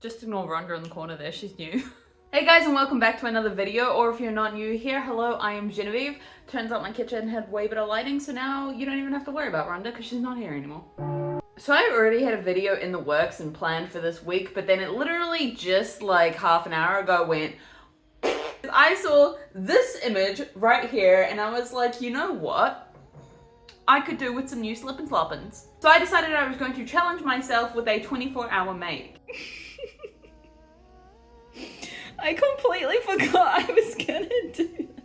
Just ignore Rhonda in the corner there, she's new. Hey guys, and welcome back to another video, or if you're not new here, hello, I am Genevieve. Turns out my kitchen had way better lighting, so now you don't even have to worry about Rhonda because she's not here anymore. So I already had a video in the works and planned for this week, but then it literally just like half an hour ago went, I saw this image right here and I was like, you know what? I could do with some new slip and sloppins. So I decided I was going to challenge myself with a 24-hour make. I completely forgot I was gonna do that.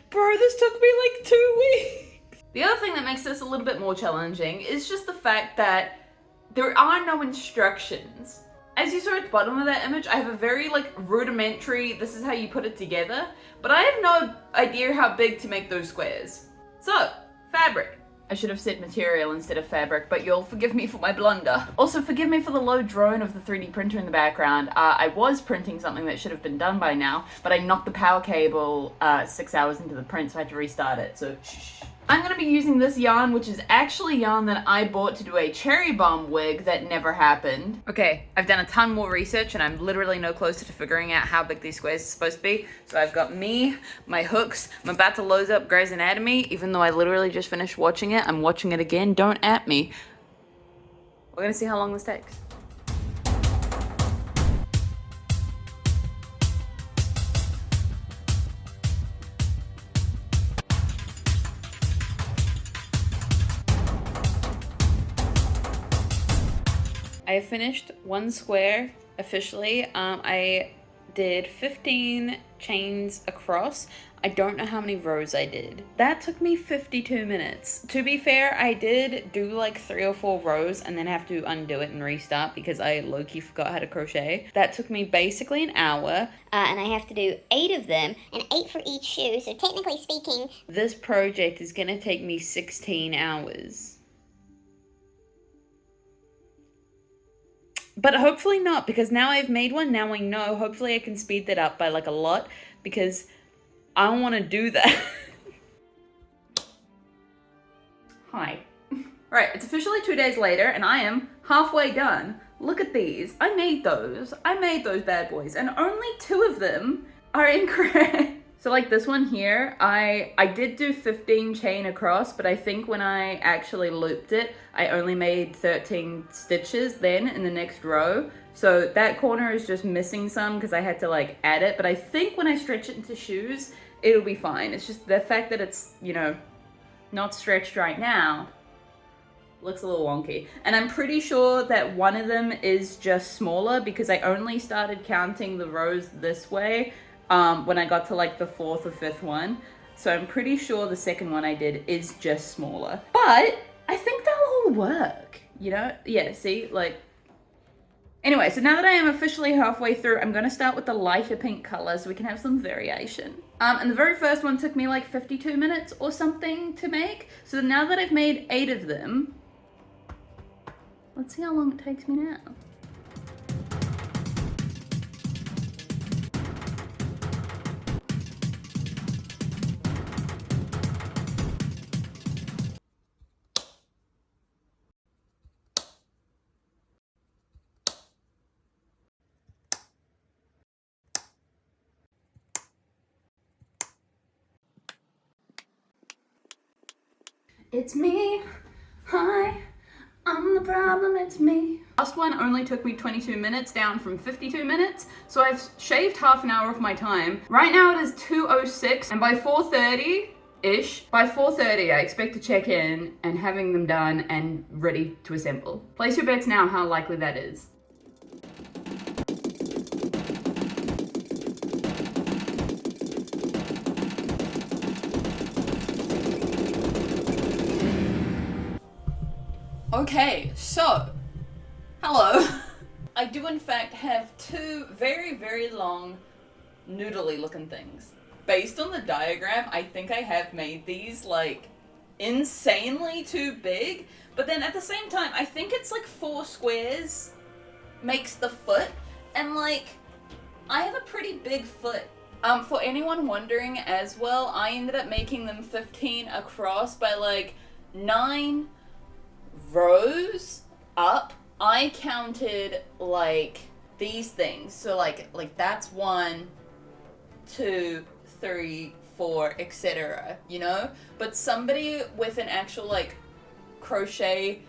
Bro, this took me like 2 weeks. The other thing that makes this a little bit more challenging is just the fact that there are no instructions. As you saw at the bottom of that image, I have a very like rudimentary, this is how you put it together, but I have no idea how big to make those squares. So, fabric. I should have said material instead of fabric, but you'll forgive me for my blunder. Also, forgive me for the low drone of the 3D printer in the background. I was printing something that should have been done by now, but I knocked the power cable 6 hours into the print, so I had to restart it, so shh. I'm gonna be using this yarn, which is actually yarn that I bought to do a cherry bomb wig that never happened. Okay, I've done a ton more research and I'm literally no closer to figuring out how big these squares are supposed to be. So I've got me, my hooks, I'm about to load up Grey's Anatomy, even though I literally just finished watching it. I'm watching it again, don't at me. We're gonna see how long this takes. I finished one square officially. I did 15 chains across. I don't know how many rows I did. That took me 52 minutes. To be fair, I did do like 3 or 4 rows and then have to undo it and restart because I low-key forgot how to crochet. That took me basically an hour. And I have to do 8 of them, and 8 for each shoe, so technically speaking, this project is gonna take me 16 hours. But hopefully not, because now I've made one, now I know. Hopefully I can speed that up by like a lot, because I want to do that. Hi. Right, it's officially 2 days later, and I am halfway done. Look at these. I made those bad boys, and only 2 of them are incorrect. So like this one here, I did do 15 chain across, but I think when I actually looped it, I only made 13 stitches then in the next row. So that corner is just missing some because I had to like add it. But I think when I stretch it into shoes, it'll be fine. It's just the fact that it's, you know, not stretched right now looks a little wonky. And I'm pretty sure that one of them is just smaller because I only started counting the rows this way when I got to like the 4th or 5th one. So I'm pretty sure the second one I did is just smaller. But I think they'll all work, you know? Yeah, see, like... Anyway, so now that I am officially halfway through, I'm gonna start with the lighter pink color so we can have some variation. And the very first one took me like 52 minutes or something to make. So now that I've made 8 of them, let's see how long it takes me now. It's me, hi, I'm the problem, it's me. Last one only took me 22 minutes, down from 52 minutes, so I've shaved half an hour of my time. Right now it is 2:06, and by 4:30-ish, by 4:30 I expect to check in and having them done and ready to assemble. Place your bets now how likely that is. Okay, so, hello. I do in fact have 2 very, very long noodly looking things. Based on the diagram, I think I have made these like insanely too big, but then at the same time, I think it's like 4 squares makes the foot, and like, I have a pretty big foot. For anyone wondering as well, I ended up making them 15 across by like 9 rows up I counted like these things. So like that's 1, 2, 3, 4, etc. You know? But somebody with an actual like crochet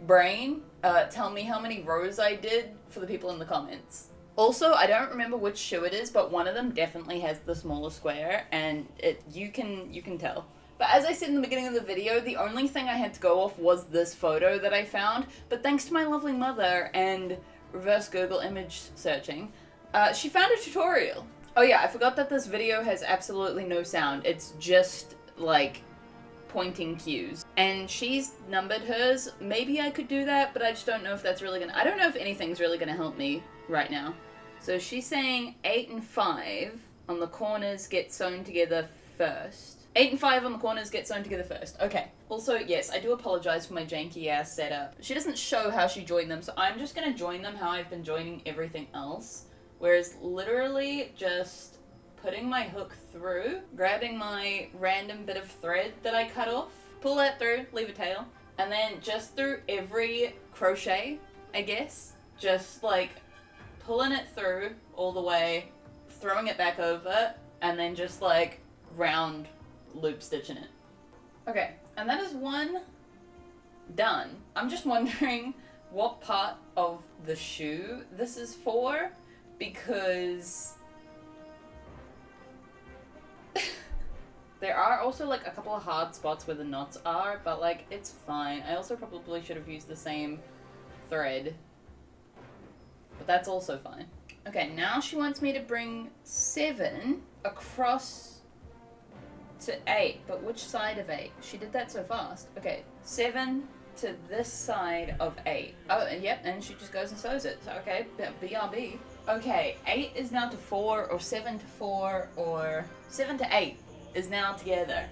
brain, tell me how many rows I did for the people in the comments. Also, I don't remember which shoe it is, but one of them definitely has the smaller square, and you can tell. But as I said in the beginning of the video, the only thing I had to go off was this photo that I found, but thanks to my lovely mother and reverse Google image searching, she found a tutorial. Oh yeah, I forgot that this video has absolutely no sound. It's just, like, pointing cues. And she's numbered hers. Maybe I could do that, but I just don't know if that's really gonna... I don't know if anything's really gonna help me right now. So she's saying 8 and 5 on the corners get sewn together first. 8 and 5 on the corners get sewn together first. Okay. Also, yes, I do apologize for my janky ass setup. She doesn't show how she joined them, so I'm just gonna join them how I've been joining everything else. Whereas literally just putting my hook through, grabbing my random bit of thread that I cut off, pull that through, leave a tail, and then just through every crochet, I guess, just like pulling it through all the way, throwing it back over, and then just like round loop stitching it. Okay, and that is one done. I'm just wondering what part of the shoe this is for, because there are also like a couple of hard spots where the knots are, but like it's fine. I also probably should have used the same thread, but that's also fine. Okay, now she wants me to bring 7 across to 8, but which side of 8? She did that so fast. Okay, 7 to this side of 8. Oh, yep, and she just goes and sews it. So, okay, BRB. Okay, 8 is now to 4, or 7 to 4, or 7 to 8 is now together.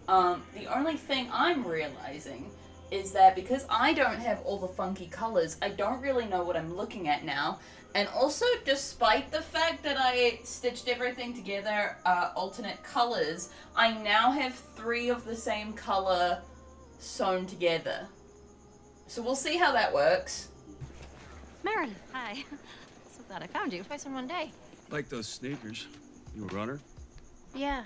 The only thing I'm realizing is that because I don't have all the funky colors, I don't really know what I'm looking at now. And also, despite the fact that I stitched everything together alternate colors, I now have 3 of the same color sewn together. So we'll see how that works. Marin, hi. So glad I found you. Twice in one day. Like those sneakers. You a runner? Yeah.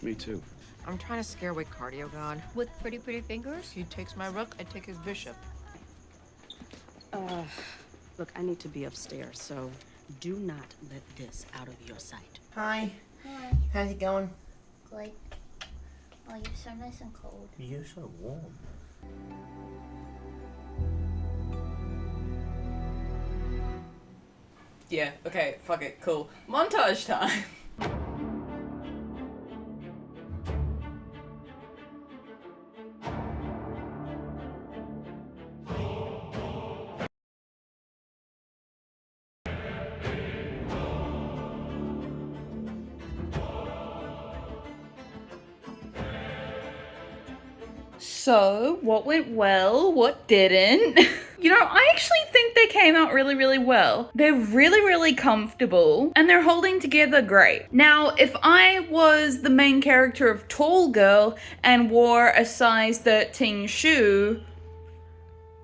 Me too. I'm trying to scare away Cardio God. With pretty fingers? He takes my rook, I take his bishop. Look, I need to be upstairs, so do not let this out of your sight. Hi. Hi. How's it going? Good. Oh, you're so nice and cold. You're so warm. Yeah, okay, fuck it, cool. Montage time. So, what went well, what didn't? You know, I actually think they came out really, really well. They're really, really comfortable, and they're holding together great. Now, if I was the main character of Tall Girl and wore a size 13 shoe,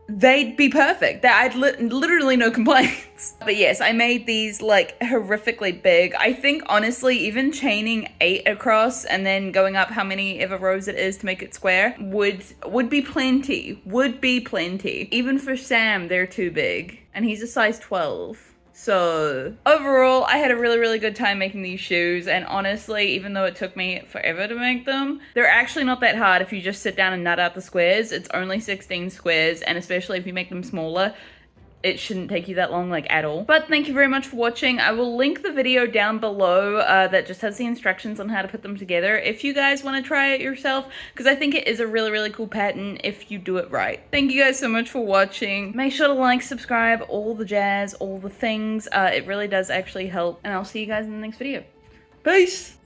they'd be perfect. I'd literally no complaints. But yes, I made these like horrifically big. I think honestly, even chaining 8 across and then going up how many ever rows it is to make it square would be plenty. Would be plenty. Even for Sam, they're too big. And he's a size 12. So overall, I had a really, really good time making these shoes, and honestly, even though it took me forever to make them, they're actually not that hard if you just sit down and nut out the squares. It's only 16 squares, and especially if you make them smaller, it shouldn't take you that long, like, at all. But thank you very much for watching. I will link the video down below that just has the instructions on how to put them together if you guys want to try it yourself, because I think it is a really, really cool pattern if you do it right. Thank you guys so much for watching. Make sure to like, subscribe, all the jazz, all the things. It really does actually help, and I'll see you guys in the next video. Peace!